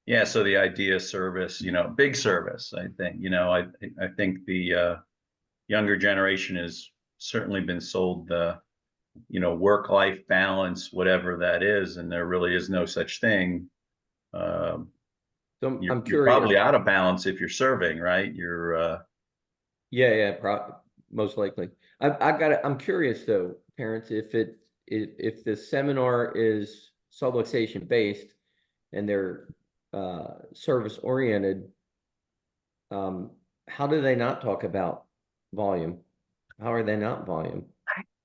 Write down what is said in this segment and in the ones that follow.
Yeah, so the idea of service, big service, I think, I think the younger generation has certainly been sold the, work-life balance, whatever that is, and there really is no such thing. Um, So you're I'm you're curious. probably out of balance if you're serving, right? Yeah, yeah, most likely. I'm curious though, parents, if the seminar is subluxation based and they're service oriented, um, how do they not talk about volume? How are they not volume?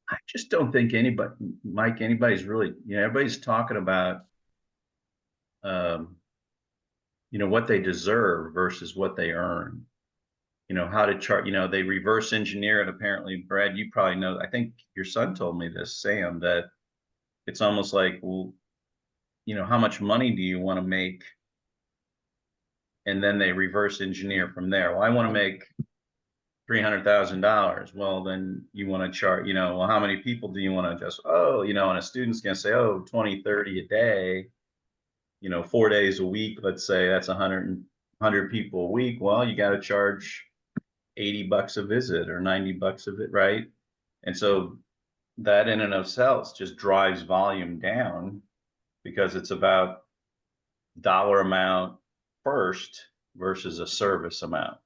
I just don't think anybody, Mike, anybody's really, everybody's talking about, um, what they deserve versus what they earn. How to chart, they reverse engineer it. Apparently, Brad, you probably know, I think your son told me this, Sam, that it's almost like, well, how much money do you want to make? And then they reverse engineer from there. Well, I want to make $300,000. Well, then you want to chart, well, how many people do you want to adjust? Oh, and a student's going to say, oh, 20, 30 a day, 4 days a week. Let's say that's 100 people a week. Well, you got to charge $80 a visit or $90 a visit, right? And so that in and of itself just drives volume down because it's about dollar amount first versus a service amount.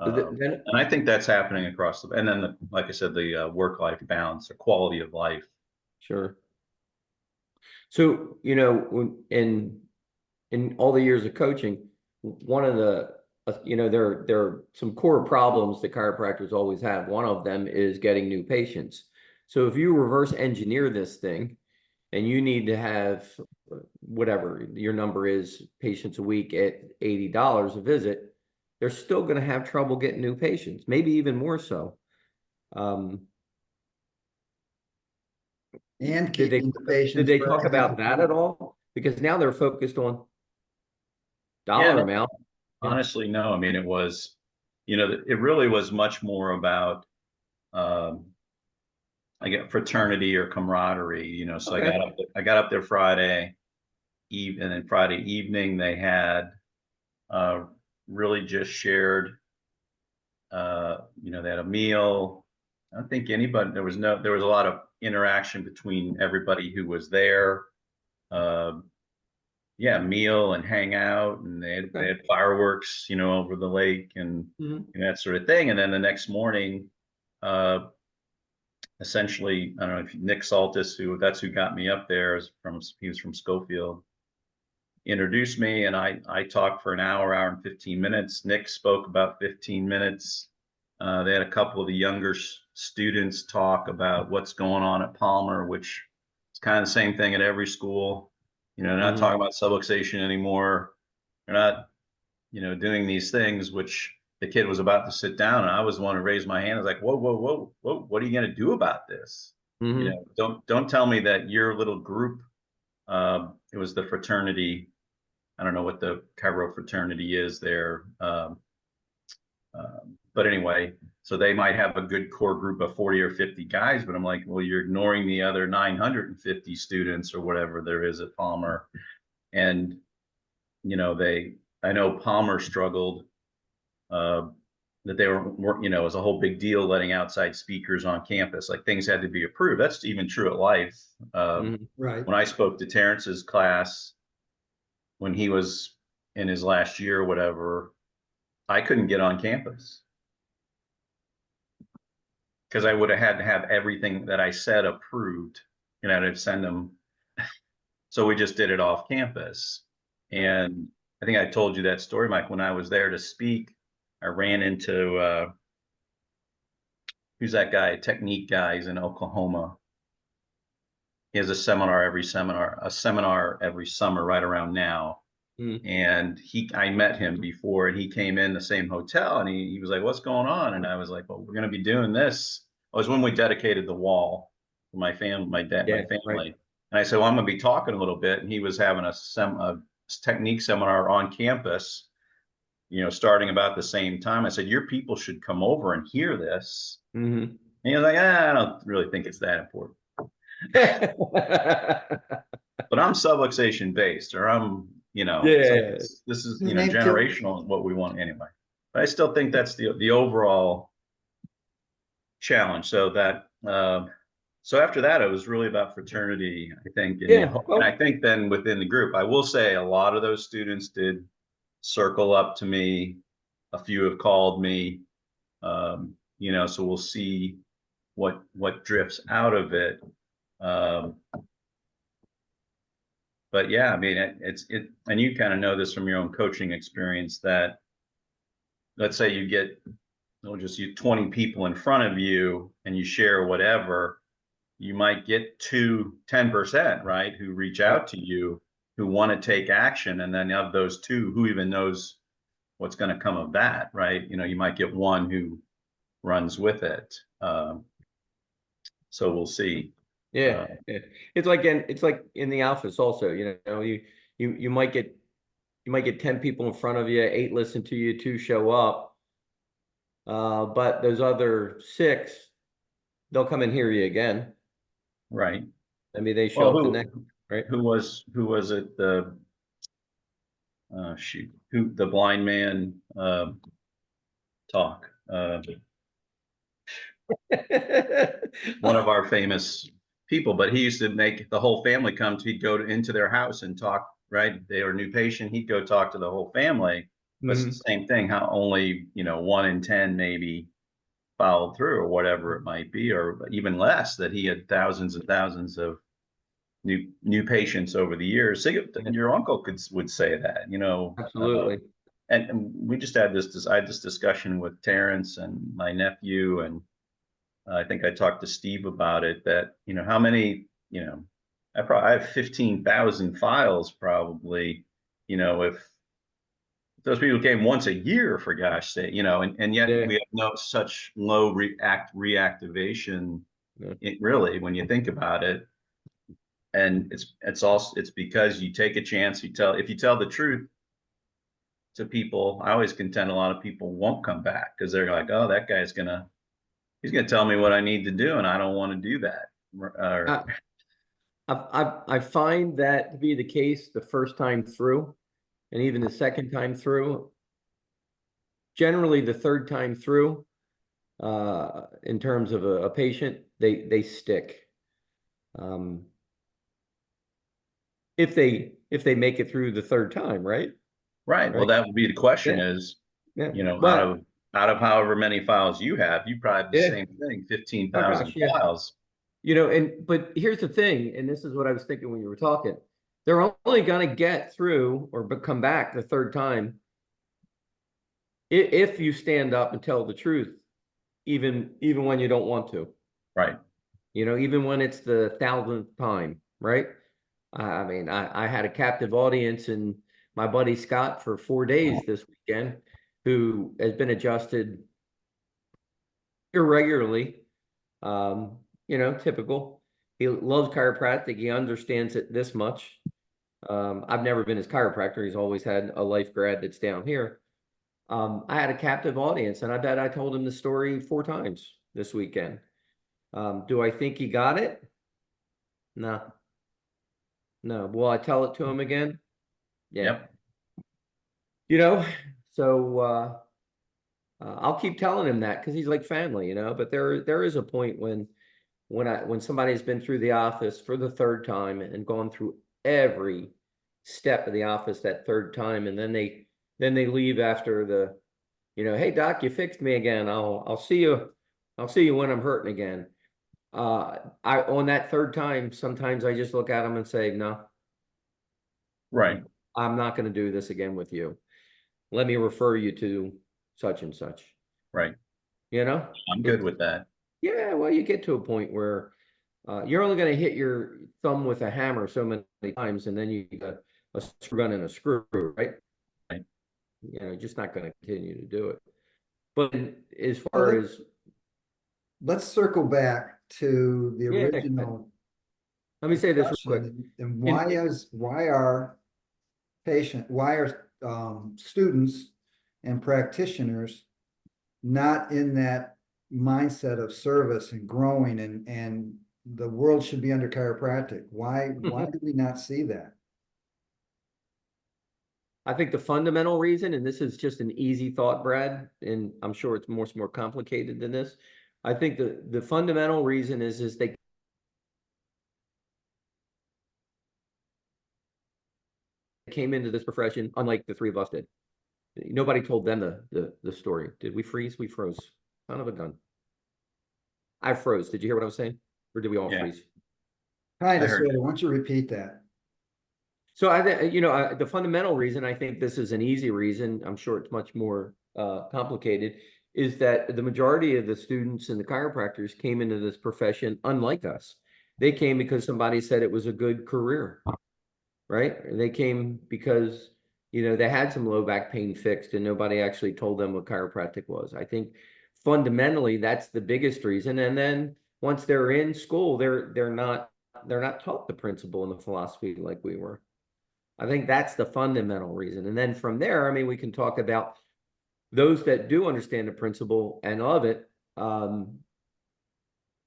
So then, And I think that's happening across and then like I said, the work-life balance, the quality of life. sure. So, in all the years of coaching, one of the there are some core problems that chiropractors always have. One of them is getting new patients. So if you reverse engineer this thing and you need to have whatever your number is patients a week at $80 a visit, they're still going to have trouble getting new patients, maybe even more so. Um, And did they keeping the did patients they where talk they need to about that at be. all? Because now they're focused on Yeah, dollar no, amount. Yeah. honestly, no. I mean, it was, it really was much more about, um, I get fraternity or camaraderie, so Okay. I got up there Friday eve, and then Friday evening they had, uh, really just shared, they had a meal. I don't think anybody, there was a lot of interaction between everybody who was there. Uh, yeah, meal and hang out, and they Okay. had fireworks, over the lake and, Mhm. that sort of thing. And then the next morning, uh, essentially, I don't know if Nick Saltis, that's who got me up there, he was from Schofield, introduced me, and I talked for an hour and 15 minutes. Nick spoke about 15 minutes. They had a couple of the younger students talk about what's going on at Palmer, which is kind of the same thing at every school. They're not Mhm. talking about subluxation anymore. They're not, doing these things, which the kid was about to sit down, and I was the one to raise my hand. I was like, whoa, whoa, whoa, whoa, what are you going to do about this? Mhm. Don't tell me that your little group, it was the fraternity. I don't know what the chiro fraternity is there. But anyway, so they might have a good core group of 40 or 50 guys, but I'm like, well, you're ignoring the other 950 students or whatever there is at Palmer. And, I know Palmer struggled, uh, that they were, it was a whole big deal letting outside speakers on campus. Like things had to be approved. That's even true at Life. Mhm. Right. When I spoke to Terrence's class when he was in his last year or whatever, I couldn't get on campus because I would have had to have everything that I said approved, to send them. So we just did it off campus. And I think I told you that story, Mike. When I was there to speak, I ran into, who's that guy? Technique guy. He's in Oklahoma. He has a seminar every summer right around now. Mhm. And I met him before, and he came in the same hotel, and he was like, what's going on? And I was like, well, we're going to be doing this. It was when we dedicated the wall for my family, my Yeah, right. family. And I said, well, I'm going to be talking a little bit. And he was having a technique seminar on campus, starting about the same time. I said, your people should come over and hear this. Mhm. And he was like, I don't really think it's that important. But I'm subluxation based, or I'm you know, Yeah. this is, His name too. generational is what we want anyway. But I still think that's the overall challenge. So that, so after that, it was really about fraternity, I think. And, Yeah. and I Well, think then within the group, I will say a lot of those students did circle up to me. A few have called me, so we'll see what drifts out of it. Um, but yeah, I mean, and you kind of know this from your own coaching experience that let's say you get, just you 20 people in front of you and you share whatever, you might get 10%, right, who reach right. out to you, who want to take action. And then of those two, who even knows what's going to come of that, right? You might get one who runs with it. So we'll see. Yeah. Yeah. It's like in the office also, you might get 10 people in front of you, 8 listen to you, 2 show up. But those other 6, they'll come and hear you again. Right. I mean, they Well, show up the next, right? who was it? Shoot, who the blind man talk? One of our famous people, but he used to make the whole family come to, he'd go into their house and talk, right? They were a new patient, he'd go talk to the whole family. But it's the same thing, how only, 1 in 10 maybe followed through or whatever it might be, or even less, that he had thousands and thousands of new patients over the years. So your uncle would say that, Absolutely. and we just had I had this discussion with Terrence and my nephew, and I think I talked to Steve about it, that, how many, I have 15,000 files probably, if those people came once a year, for gosh sake, and yet Yeah. we have no such low reactivation, Yeah. really, when you think about it. And it's because you take a chance, if you tell the truth to people. I always contend a lot of people won't come back because they're like, oh, that guy's he's gonna tell me what I need to do, and I don't want to do that. I, I find that to be the case the first time through, and even the second time through. Generally, the third time through, in terms of a patient, they stick. If they make it through the third time, right? Right. Well, Right. that would be the question Yeah. is, Yeah. out But of however many files you have, you probably have the yeah. same thing, Oh 15,000 gosh, yeah. files. But here's the thing, and this is what I was thinking when you were talking. They're only going to get through or come back the third time if you stand up and tell the truth, even when you don't want to. Right. Even when it's the 1,000th time, right? I mean, I had a captive audience and my buddy Scott for 4 days this weekend, who has been adjusted irregularly. Typical. He loves chiropractic. He understands it this much. I've never been his chiropractor. He's always had a life grad that's down here. I had a captive audience, and I bet I told him the story 4 times this weekend. Do I think he got it? No. No. Will I tell it to him again? Yeah. Yep. So I'll keep telling him that because he's like family, but there is a point when somebody's been through the office for the third time and gone through every step of the office that third time, and then they leave after hey doc, you fixed me again. I'll see you when I'm hurting again. On that third time, sometimes I just look at them and say, no, Right. I'm not going to do this again with you. Let me refer you to such and such. Right. You know, I'm good with that. Yeah, well, you get to a point where you're only going to hit your thumb with a hammer so many times, and then you got a screw gun and a screw, right? Right. Just not going to continue to do it. But as Well, far as let's circle back to the yeah, original let me say this real quick. question. And why are students and practitioners not in that mindset of service and growing, and the world should be under chiropractic? Why do we not see that? I think the fundamental reason, and this is just an easy thought, Brad, and I'm sure it's much more complicated than this. I think the fundamental reason is they came into this profession unlike the three of us did. Nobody told them the story. Did we freeze? We froze. Son of a gun. I froze. Did you hear what I was saying? Or did we all Yeah. freeze? Kind I of, heard sort of. Why don't you repeat that? So the fundamental reason, I think this is an easy reason, I'm sure it's much more complicated, is that the majority of the students and the chiropractors came into this profession unlike us. They came because somebody said it was a good career, right? They came because, they had some low back pain fixed and nobody actually told them what chiropractic was. I think fundamentally that's the biggest reason. And then once they're in school, they're not taught the principle and the philosophy like we were. I think that's the fundamental reason. And then from there, I mean, we can talk about those that do understand the principle and of it.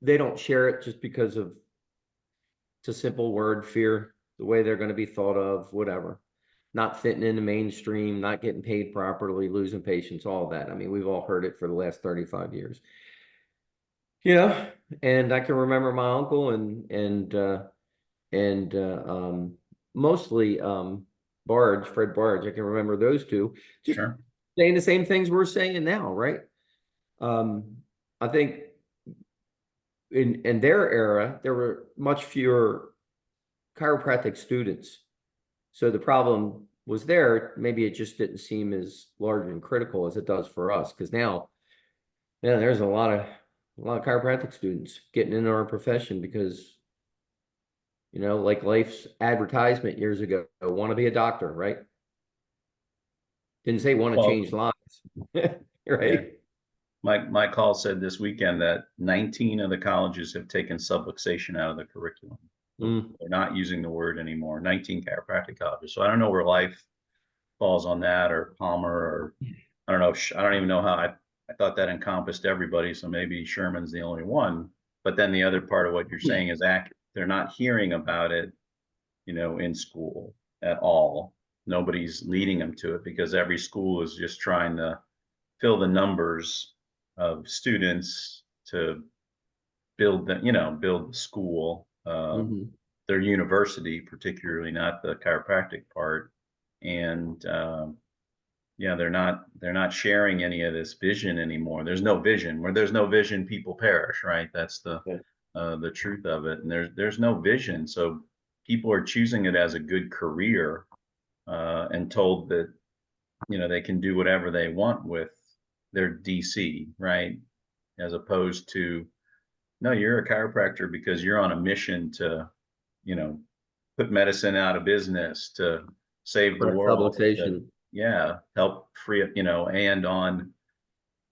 They don't share it just because of, it's a simple word, fear, the way they're going to be thought of, whatever. Not fitting in the mainstream, not getting paid properly, losing patients, all that. I mean, we've all heard it for the last 35 years. And I can remember my uncle and mostly Fred Barge. I can remember those two just Sure. saying the same things we're saying now, right? I think in their era, there were much fewer chiropractic students. So the problem was there. Maybe it just didn't seem as large and critical as it does for us. Because now, there's a lot of chiropractic students getting into our profession because, like Life's advertisement years ago, want to be a doctor, right? Didn't say want to Well, change lives, right? yeah. My call said this weekend that 19 of the colleges have taken subluxation out of the curriculum. Mm. They're not using the word anymore. 19 chiropractic colleges. So I don't know where Life falls on that, or Palmer, or I don't know. I don't even know how. I thought that encompassed everybody. So maybe Sherman's the only one. But then the other part of what you're saying is accurate. They're not hearing about it, in school at all. Nobody's leading them to it because every school is just trying to fill the numbers of students to build the school, Mhm. their university, particularly, not the chiropractic part. And yeah, they're not sharing any of this vision anymore. There's no vision. Where there's no vision, people perish, right? That's Yeah. the truth of it. And there's no vision. So people are choosing it as a good career, and told that, they can do whatever they want with their DC, right? As opposed to, no, you're a chiropractor because you're on a mission to, you know, put medicine out of business, to save the Correct world, to, subluxation. yeah, help free up, and on,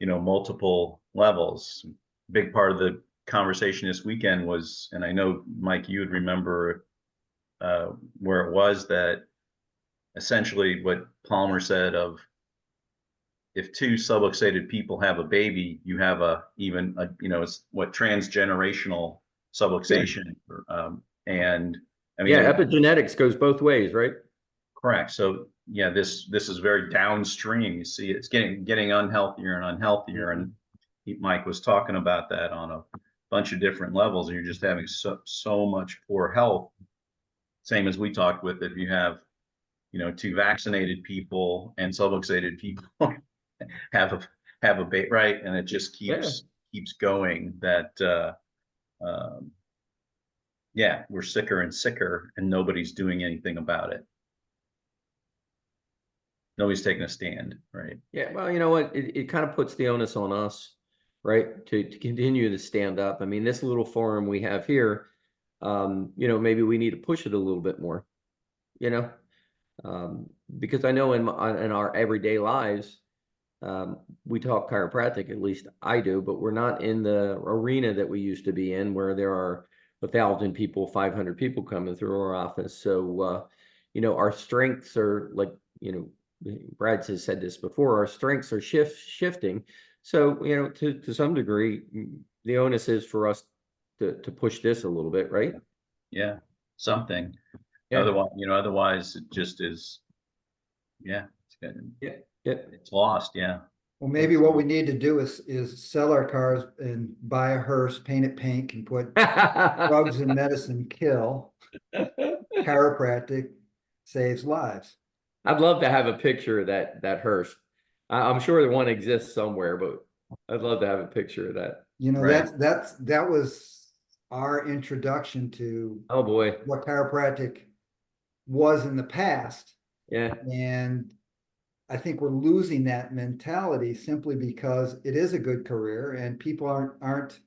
multiple levels. Big part of the conversation this weekend was, and I know, Mike, you would remember where it was, that essentially what Palmer said of, if two subluxated people have a baby, you have it's what transgenerational Yeah. subluxation. And I mean, Yeah, epigenetics goes both ways, right? correct. So yeah, this is very downstream. You see, it's getting unhealthier and unhealthier. And Mike was talking about that on a bunch of different levels, and you're just having so much poor health. Same as we talked with, if you have, two vaccinated people and subluxated people have a bait, right, and it just Yeah. keeps going. That um, yeah, we're sicker and sicker, and nobody's doing anything about it. Nobody's taking a stand, right? Yeah, well, you know what? It kind of puts the onus on us, right, to continue to stand up. I mean, this little forum we have here, maybe we need to push it a little bit more, you know, because I know in our everyday lives, we talk chiropractic, at least I do, but we're not in the arena that we used to be in, where there are 1,000 people, 500 people coming through our office. So, our strengths are like, Brad has said this before, our strengths are shifting. So, to some degree, the onus is for us to push this a little bit, right? Yeah, something. Yeah. Otherwise, it just is, Yeah, it's good. Yeah, yeah. It's lost. Yeah. Well, maybe what we need to do is sell our cars and buy a hearse, paint it pink and put drugs and medicine kill. Chiropractic saves lives. I'd love to have a picture of that hearse. I'm sure one exists somewhere, but I'd love to have a picture of that. You know, Right. that was our introduction to Oh boy. what chiropractic was in the past. Yeah. And I think we're losing that mentality simply because it is a good career and people aren't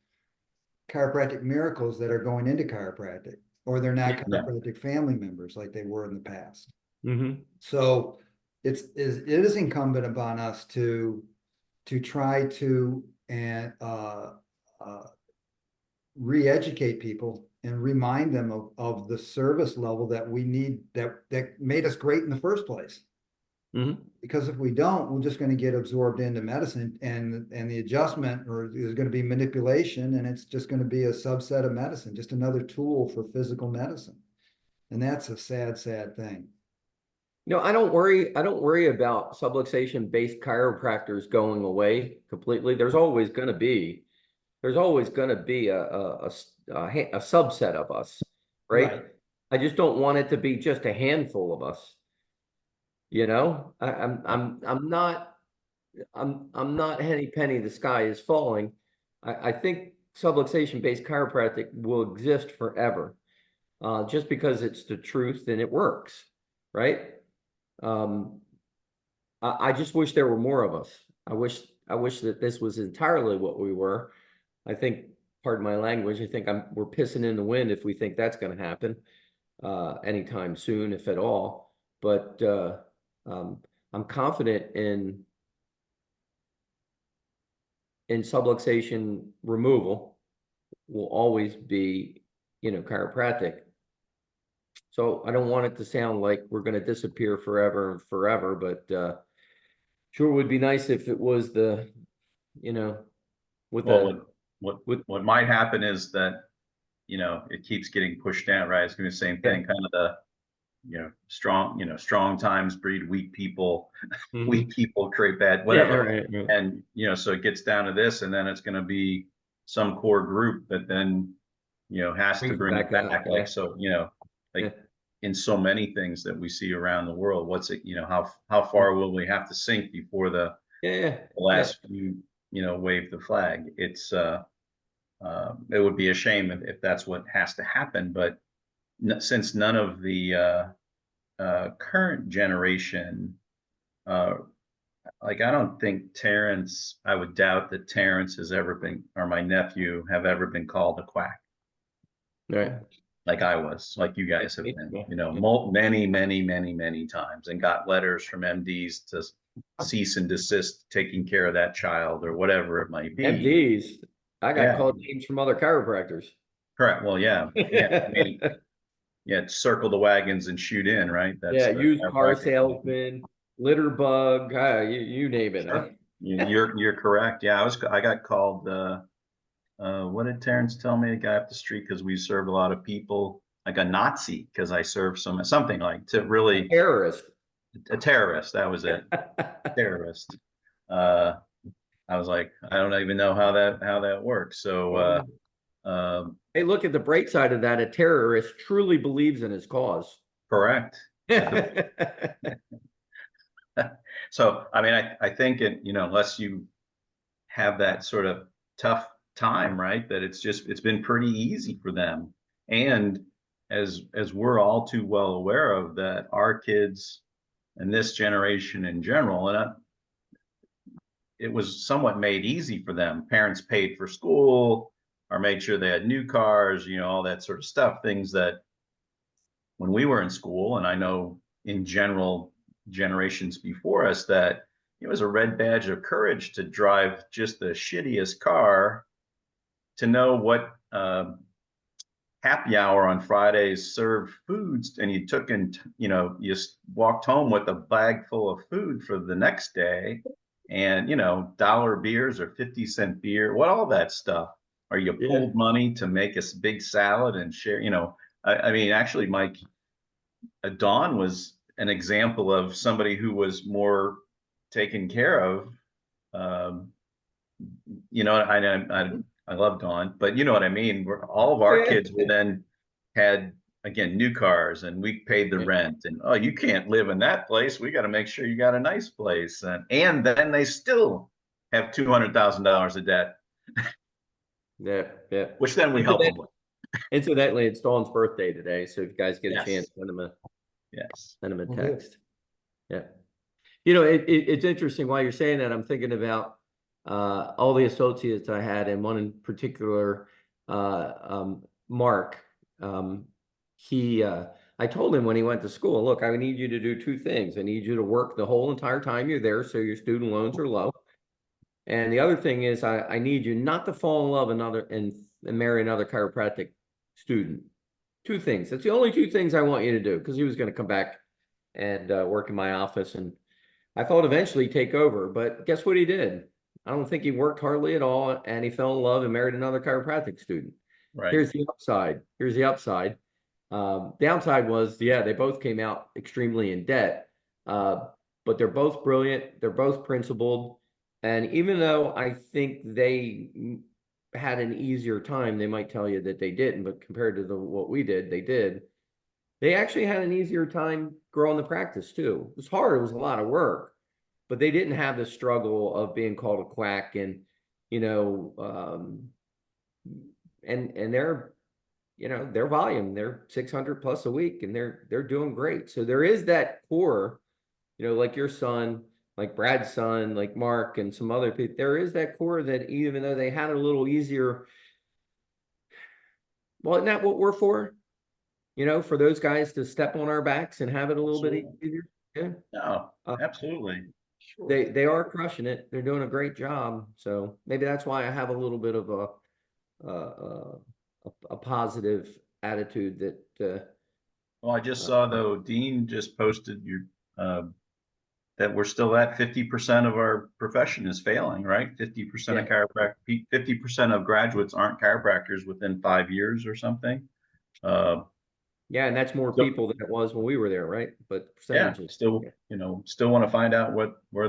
chiropractic miracles that are going into chiropractic, or they're not Yeah. chiropractic family members like they were in the past. Mm-hmm. So it is incumbent upon us to try to and re-educate people and remind them of the service level that we need, that made us great in the first place. Mm-hmm. Because if we don't, we're just going to get absorbed into medicine, and the adjustment or is going to be manipulation, and it's just going to be a subset of medicine, just another tool for physical medicine. And that's a sad, sad thing. No, I don't worry about subluxation based chiropractors going away completely. There's always going to be a subset of us, right? Right. I just don't want it to be just a handful of us. You know, I'm not henny penny, the sky is falling. I think subluxation based chiropractic will exist forever, just because it's the truth and it works, right? I just wish there were more of us. I wish that this was entirely what we were. I think, pardon my language, I think we're pissing in the wind if we think that's going to happen anytime soon, if at all. But I'm confident in subluxation removal will always be, chiropractic. So I don't want it to sound like we're going to disappear forever and forever, but sure would be nice if it was with Well, with what might happen is that, it keeps getting pushed down, right? It's gonna be the same thing, kind of the, strong times breed weak people, weak people create bad, yeah, whatever. right, right. And, so it gets down to this, and then it's gonna be some core group that then, has to Brings bring it back up, back. yeah. Like, so, like Yeah. in so many things that we see around the world, what's it, how far will we have to sink before the Yeah, last few, wave the flag? It would be a shame if that's what has to happen, but since none of the current generation, uh, like I don't think Terrence, I would doubt that Terrence has ever been, or my nephew have ever been called a quack, right. like I was, like you guys have Yeah, been, yeah. many, many, many, many times, and got letters from MDs to cease and desist taking care of that child or whatever it might be. MDs. I got Yeah, called names from other chiropractors. correct. Well, yeah, yeah. I mean, yeah, circle the wagons and shoot in, right? That's Yeah, the used car chiropractic. salesman, litter bug, you name it. Huh? Sure. You're correct. Yeah, I got called. What did Terrence tell me? A guy up the street, because we served a lot of people, like a Nazi, because I served something like to A really terrorist. a terrorist. That was it, terrorist. Uh, I was like, I don't even know how that works. So, Hey, look at the bright side of that. A terrorist truly believes in his cause. correct. So, I mean, I think unless you have that sort of tough time, right? That it's been pretty easy for them. And as we're all too well aware of, that our kids and this generation in general, and it was somewhat made easy for them. Parents paid for school or made sure they had new cars, all that sort of stuff, things that when we were in school, and I know in general generations before us, that it was a red badge of courage to drive just the shittiest car, to know what happy hour on Fridays served foods, and you took and you walked home with a bag full of food for the next day, and dollar beers or 50-cent beer, what all that stuff, or you Yeah. pulled money to make a big salad and share. I mean, actually, Mike, Dawn was an example of somebody who was more taken care of. I love Dawn, but you know what I mean. All of Oh, our yeah. kids were then had again new cars, and we paid the Yeah. rent. And oh, you can't live in that place. We got to make sure you got a nice place. And then they still have $200,000 of debt, Yeah. Yeah. which then we help them Incident- with. Incidentally, it's Dawn's birthday today, so if you guys get a chance, Yes, yes. send him a Will do. text. Yeah. It's interesting while you're saying that, I'm thinking about all the associates I had, and one in particular, Mark. I told him when he went to school, look, I need you to do two things. I need you to work the whole entire time you're there so your student loans are low. And the other thing is I need you not to fall in love and marry another chiropractic student. Two things. That's the only two things I want you to do, because he was going to come back and work in my office, and I thought eventually take over, but guess what he did? I don't think he worked hardly at all, and he fell in love and married another chiropractic student. Right. Here's the upside. Here's the upside. Downside was, yeah, they both came out extremely in debt, but they're both brilliant. They're both principled. And even though I think they had an easier time, they might tell you that they didn't, but compared to what we did, they did. They actually had an easier time growing the practice too. It was hard. It was a lot of work, but they didn't have the struggle of being called a quack, and, you know, and their volume, they're 600 plus a week, and they're doing great. So there is that core, like your son, like Brad's son, like Mark and some other people, there is that core that even though they had it a little easier, well, isn't that what we're for? For those guys to step on our backs and have it a little bit Absolutely. easier. Yeah. No, Uh, absolutely. Sure. they are crushing it. They're doing a great job. So maybe that's why I have a little bit of a positive attitude that Well, I just saw though, Dean just posted uh, that we're still at 50% of our profession is failing, right? 50% of yeah. 50% of graduates aren't chiropractors within 5 years or something. Uh, Yeah, and that's more so people than it was when we were there, right? But yeah, percentages. still, Yeah. still want to find out where are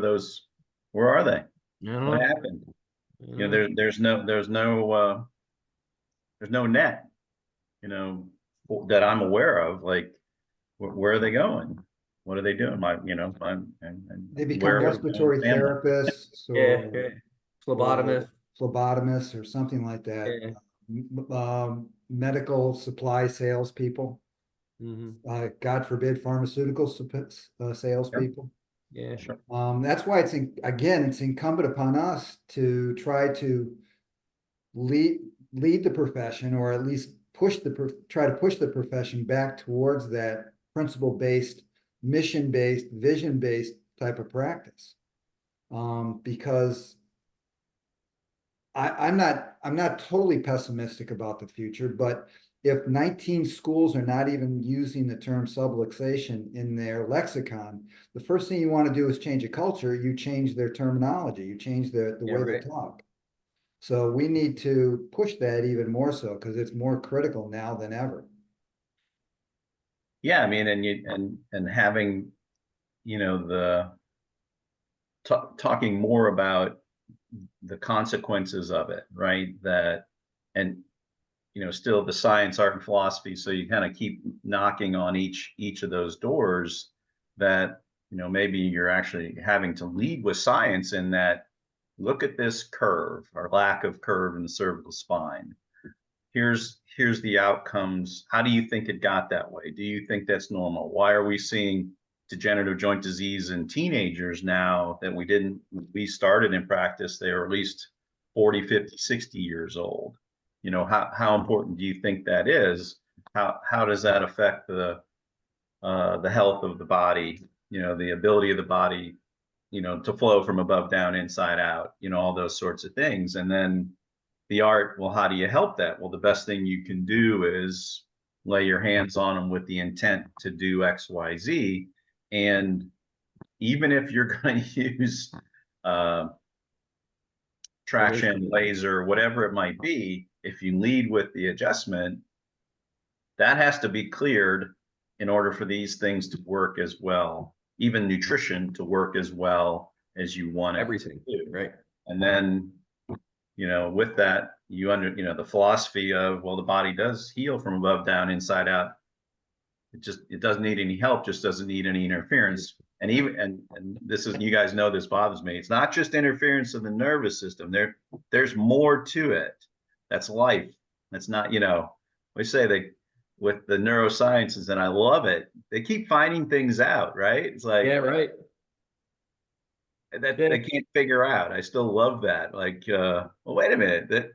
they? I don't What know. happened? I don't know. There's no net, that I'm aware of. Like, where are they going? What are they doing? And They become where are my respiratory family? therapists Yeah, or yeah. Phlebotomist. phlebotomists or something like that. Yeah. Medical supply salespeople, God forbid, pharmaceutical Yep, salespeople. Yeah. sure. That's why it's incumbent upon us to try to lead the profession, or at least try to push the profession back towards that principle-based, mission-based, vision-based type of practice. Because I'm not totally pessimistic about the future, but if 19 schools are not even using the term subluxation in their lexicon, the first thing you want to do is change a culture. You change their terminology, you change the Yeah, way right. they talk. So we need to push that even more so, because it's more critical now than ever. Yeah, I mean, and having, the talking more about the consequences of it, right? And still the science, art, and philosophy. So you kind of keep knocking on each of those doors that, maybe you're actually having to lead with science in that. Look at this curve or lack of curve in the cervical spine. Here's the outcomes. How do you think it got that way? Do you think that's normal? Why are we seeing degenerative joint disease in teenagers now that we started in practice? They were at least 40, 50, 60 years old. How important do you think that is? How does that affect the health of the body, the ability of the body, to flow from above down, inside out, all those sorts of things. And then the art, well, how do you help that? Well, the best thing you can do is lay your hands on them with the intent to do X, Y, Z. And even if you're going to use traction, laser, whatever it might be, if you lead with the adjustment, that has to be cleared in order for these things to work as well, even nutrition to work as well as you want it Everything, to do. right? And then, with that, the philosophy of, well, the body does heal from above down, inside out. It doesn't need any help, just doesn't need any interference. And this is, you guys know, this bothers me. It's not just interference of the nervous system. There's more to it. That's life. That's not, we say they, with the neurosciences, and I love it. They keep finding things out, right? It's like, Yeah, right. that Yeah. they can't figure out. I still love that. Like, well, wait a minute,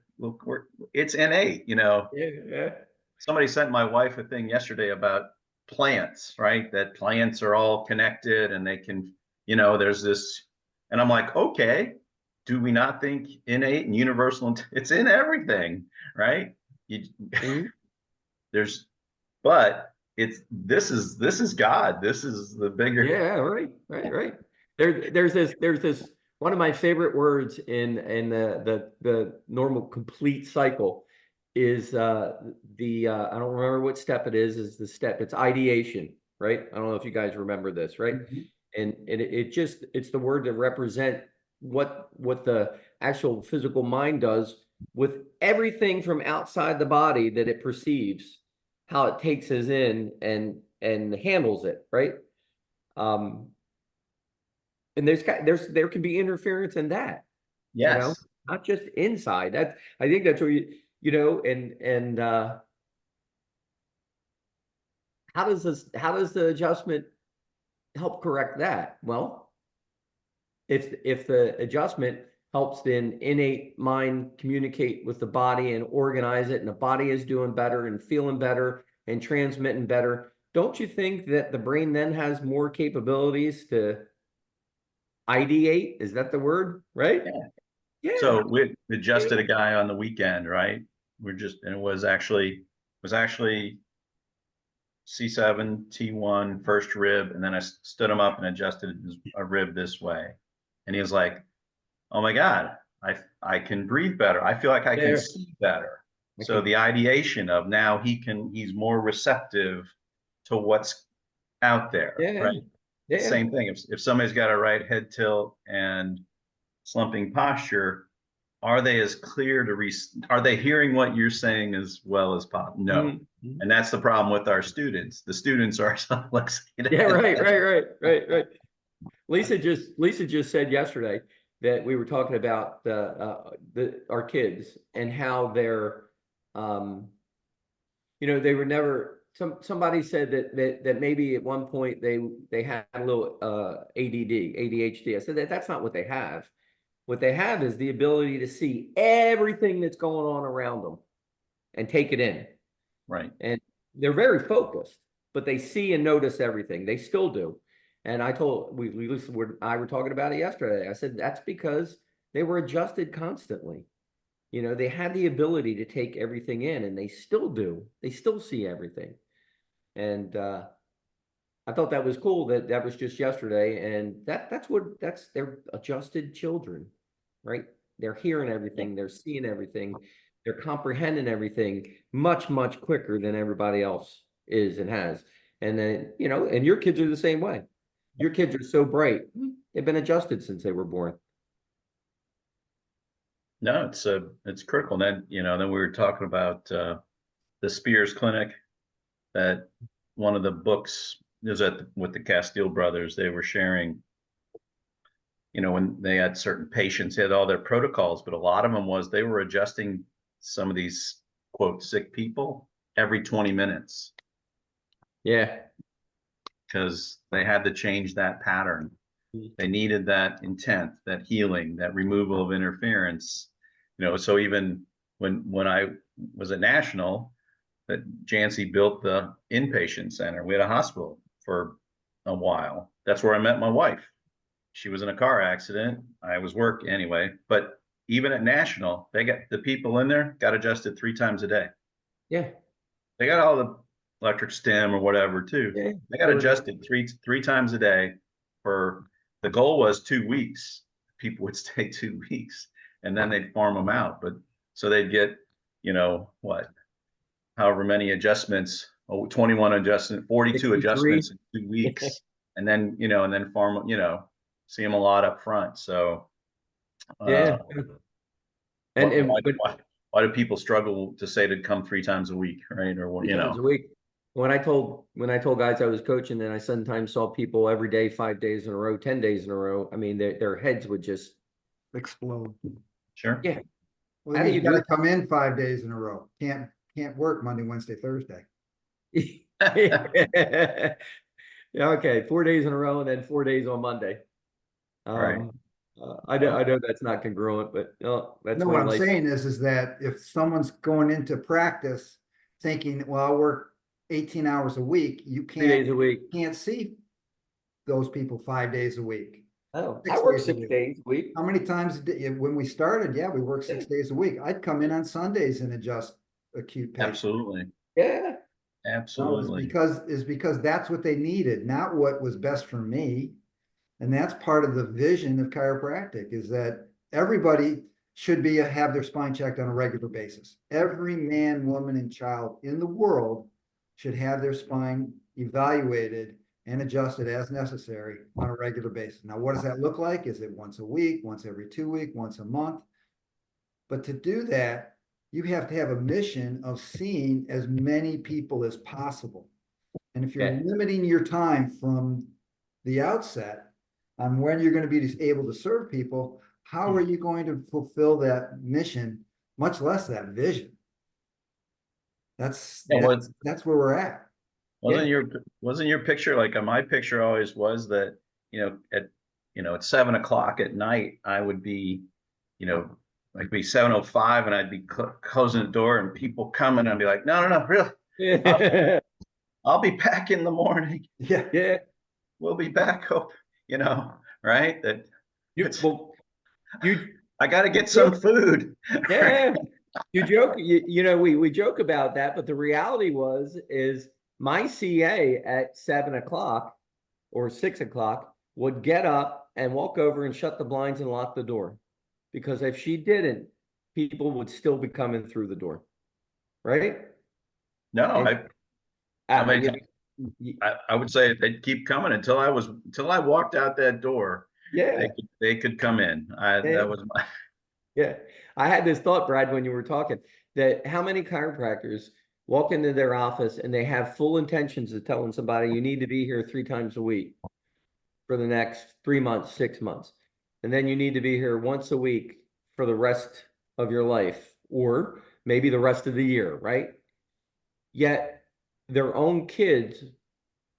it's innate, Yeah, yeah. Somebody sent my wife a thing yesterday about plants, right? That plants are all connected and they can, there's this, and I'm like, okay, do we not think innate and universal? It's in everything, right? Mhm. There's, but this is God. This is the bigger. Yeah, right. There's this one of my favorite words in the normal complete cycle is I don't remember what step it is the step, it's ideation, right? I don't know if you guys remember this, right? Mhm. And it's the word to represent what the actual physical mind does with everything from outside the body that it perceives, how it takes us in and handles it, right? Um, and there can be interference in that, Yes. not just inside. That I think that's where and how does the adjustment help correct that? Well, if the adjustment helps the innate mind communicate with the body and organize it, and the body is doing better and feeling better and transmitting better, don't you think that the brain then has more capabilities to ideate? Is that the word? Right? Yeah. Yeah. So we adjusted Yeah. a guy on the weekend, right? And it was actually C7, T1, first rib, and then I stood him up and adjusted a rib this way. And he was like, "Oh my God, I can breathe better. I feel like I can There. see better." So Okay. the ideation of now he's more receptive to what's out there, Yeah. right? Yeah. Same thing. If somebody's got a right head tilt and slumping posture, are they as clear are they hearing what you're saying as well as possible? No. Mhm. Mhm. And that's the problem with our students. The students are subluxated. Yeah. Right. Lisa just said yesterday that we were talking about our kids and how they're um they were never somebody said that maybe at one point they had a little ADHD. I said that's not what they have. What they have is the ability to see everything that's going on around them and take it in. Right. And they're very focused, but they see and notice everything. They still do. And I told Lisa and I were talking about it yesterday. I said that's because they were adjusted constantly. They had the ability to take everything in, and they still do. They still see everything. And I thought that was cool that was just yesterday. And that's they're adjusted children, right? They're hearing Yeah. everything, they're seeing everything, they're comprehending everything much, much quicker than everybody else is and has. And then, and your kids are the same way. Your kids are so bright. They've been adjusted since they were born. No, it's critical. And then we were talking about the Spears Clinic, that one of the books is with the Castile brothers. They were sharing, when they had certain patients, they had all their protocols, but a lot of them was they were adjusting some of these quote sick people every 20 minutes Yeah. because they had to change that pattern. They needed that intent, that healing, that removal of interference. So even when I was at National, that Jancy built the inpatient center. We had a hospital for a while. That's where I met my wife. She was in a car accident. I was working anyway, but even at National, they got the people in there got adjusted 3 times a day. Yeah. They got all the electric stim or whatever too. Yeah. They got adjusted three times a day. For the goal was 2 weeks. People would stay 2 weeks, and then they'd farm them out. But so they'd get, what, however many adjustments 21 adjustment, 42 63. adjustments in 2 weeks. And then, and then see them a lot up front. So, Yeah. why, And why, but why, why do people struggle to say to come 3 times a week, right? Or, 3 times a week. When I told guys I was coaching, and I sometimes saw people every day, 5 days in a row, 10 days in a row. I mean, their heads would just Explode. sure. yeah. Well, How do you you do gotta come in 5 days in a row. Can't work Monday, Wednesday, Thursday. it? Yeah, okay, 4 days in a row and then 4 days on Monday. Right. I know that's not congruent, but that's No, my what I'm life. saying is that if someone's going into practice thinking, well, I'll work 18 hours a week, you 3 days a week. can't see those people 5 days a week. Oh, 6 I work days a 6 week. days a week. How many times when we started? Yeah, we worked 6 days a week. I'd come in on Sundays and adjust acute patients. Absolutely. Yeah. No, Absolutely. because that's what they needed, not what was best for me. And that's part of the vision of chiropractic, is that everybody should have their spine checked on a regular basis. Every man, woman, and child in the world should have their spine evaluated and adjusted as necessary on a regular basis. Now, what does that look like? Is it once a week, once every 2 weeks, once a month? But to do that, you have to have a mission of seeing as many people as possible. And if you're limiting your time from the outset on when you're going to be able to serve people, how are you going to fulfill that mission, much less that vision? That's where we're at. Wasn't your picture like my picture always was that, at 7 o'clock at night, I would be, like be 7:05 and I'd be closing the door and people coming and I'd be like, no, really, I'll be back in the morning. Yeah. Yeah. We'll be back. Right. I got to get some food. Yeah. You joke, we joke about that, but the reality is my CA at 7 o'clock or 6 o'clock would get up and walk over and shut the blinds and lock the door. Because if she didn't, people would still be coming through the door. Right? No, And, I would say they'd keep coming until I walked out that door. yeah. They could come in. That was my. Yeah. I had this thought, Brad, when you were talking, that how many chiropractors walk into their office and they have full intentions of telling somebody you need to be here 3 times a week for the next 3 months, 6 months. And then you need to be here once a week for the rest of your life, or maybe the rest of the year, right? Yet their own kids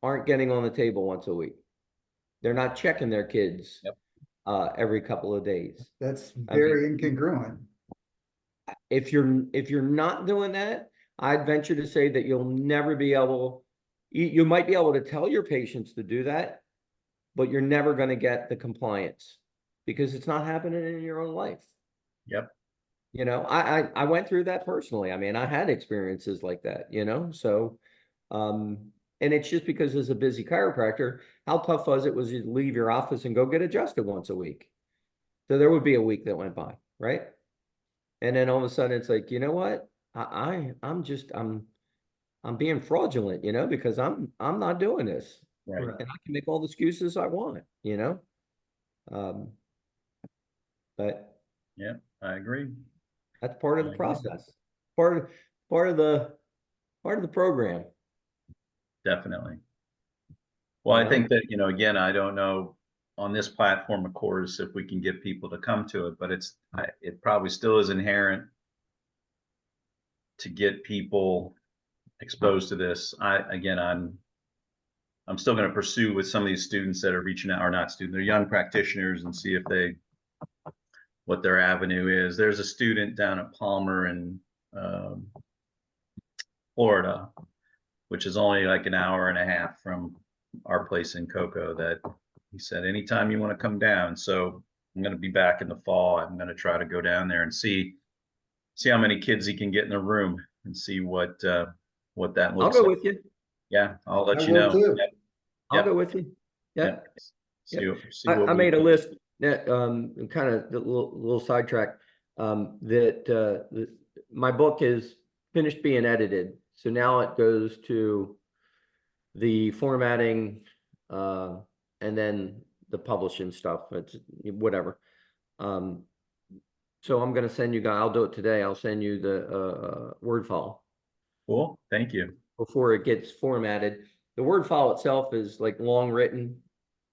aren't getting on the table once a week. They're not checking their kids every couple of days. That's very incongruent. If you're not doing that, I'd venture to say that you'll never be able, you might be able to tell your patients to do that, but you're never going to get the compliance because it's not happening in your own life. Yep. I went through that personally. I mean, I had experiences like that, so, and it's just because as a busy chiropractor, how tough was it you leave your office and go get adjusted once a week? So there would be a week that went by, right? And then all of a sudden it's like, you know what? I'm being fraudulent, because I'm not doing this. Right. And I can make all the excuses I want, but yeah, I agree. That's part of the process. Part of the program. Definitely. Well, I think that, again, I don't know on this platform, of course, if we can get people to come to it, but it probably still is inherent to get people exposed to this. I'm still going to pursue with some of these students that are reaching out, or not students, they're young practitioners, and see what their avenue is. There's a student down at Palmer in Florida, which is only like an hour and a half from our place in Cocoa, that he said, anytime you want to come down. So I'm going to be back in the fall. I'm going to try to go down there and see how many kids he can get in the room and see what that looks like. I'll go with you. Yeah, I'll let you know. Too. Yep. I'll go with you. Yeah. See I made a list that kind of a little sidetrack that my book is finished being edited. So now it goes to the formatting, and then the publishing stuff. It's whatever. So I'm gonna send you guys, I'll do it today. I'll send you the Word file Cool. Thank you. before it gets formatted. The Word file itself is like long written,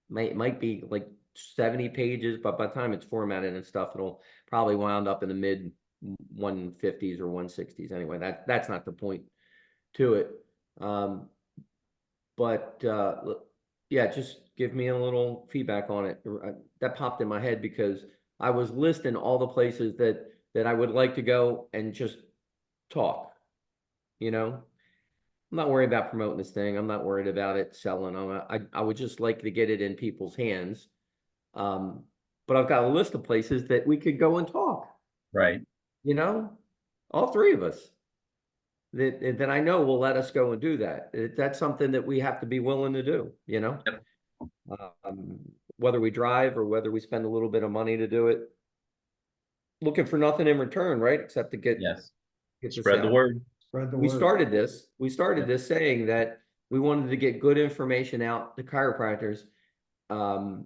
might be like 70 pages, but by the time it's formatted and stuff, it'll probably wound up in the mid 150s or 160s anyway. That's not the point to it. But yeah, just give me a little feedback on it. That popped in my head because I was listing all the places that I would like to go and just talk. You know, I'm not worried about promoting this thing. I'm not worried about it selling. I would just like to get it in people's hands. But I've got a list of places that we could go and talk. Right. You know, all three of us. That I know will let us go and do that. That's something that we have to be willing to do, you know? Yep. Whether we drive or whether we spend a little bit of money to do it. Looking for nothing in return, right? Except to get Yes. this Spread the out. word. Spread the We word. started Yep. this saying that we wanted to get good information out to chiropractors, and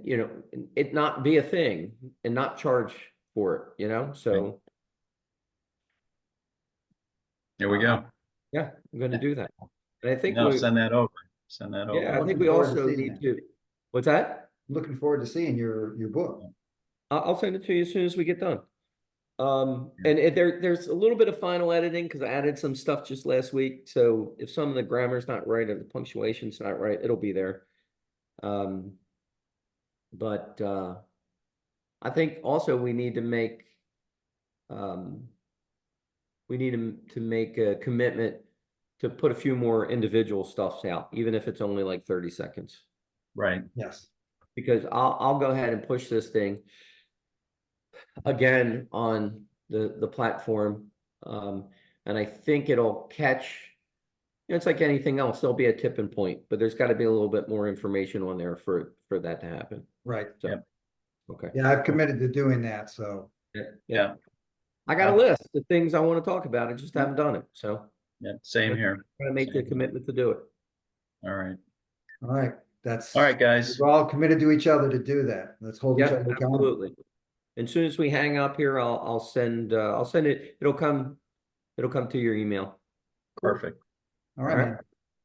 you know, it not be a thing and not charge for it, you know? So There we go. yeah, I'm gonna do that. And I think No, send that over. Send that over. yeah, I think Looking we forward to also seeing need it. to, what's that? Looking forward to seeing your book. I'll send it to you as soon as we get done. Yeah. And there's a little bit of final editing because I added some stuff just last week. So if some of the grammar's not right or the punctuation's not right, it'll be there. But I think also we need to make to make a commitment to put a few more individual stuffs out, even if it's only like 30 seconds. Right. Yes. Because I'll go ahead and push this thing again on the platform. And I think it'll catch, you know, it's like anything else, there'll be a tipping point, but there's got to be a little bit more information on there for that to happen. Right. So, Yep. okay. Yeah, I've committed to doing that, so. Yeah. I got a list of things I want to talk about. I just haven't done it. So Yeah. Same here. I'm gonna make the Same here. commitment to do it. All right. All right, that's. All right, guys. We're all committed to each other to do that. Let's hold each Yeah, other accountable. absolutely. And as soon as we hang up here, I'll send it. It'll come to your email. Perfect. All right, All right. man.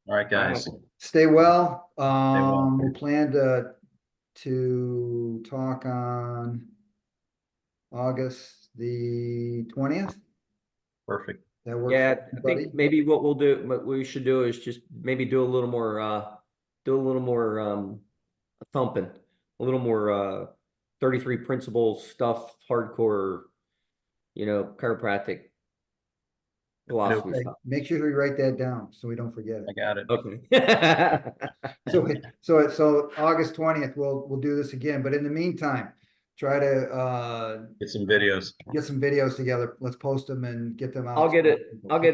All right, guys. Stay well. well. We plan to talk on August the 20th. Perfect. That works Yeah, for I everybody? think maybe what we should do is just maybe do a little more thumping, a little more 33 principles stuff, hardcore, you know, chiropractic philosophy Okay, stuff. make sure we write that down so we don't forget I it. got it. Okay. So August 20th, we'll do this again, but in the meantime, try to Get some videos. get some videos together. Let's post them and get them out. I'll get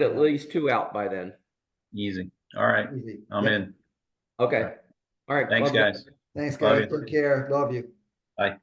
at least 2 out by then. Easy. All right. Easy. I'm Yep. in. Okay. All right. Thanks, love you. guys. Thanks, Love guys. you. Take care. Love you. Bye.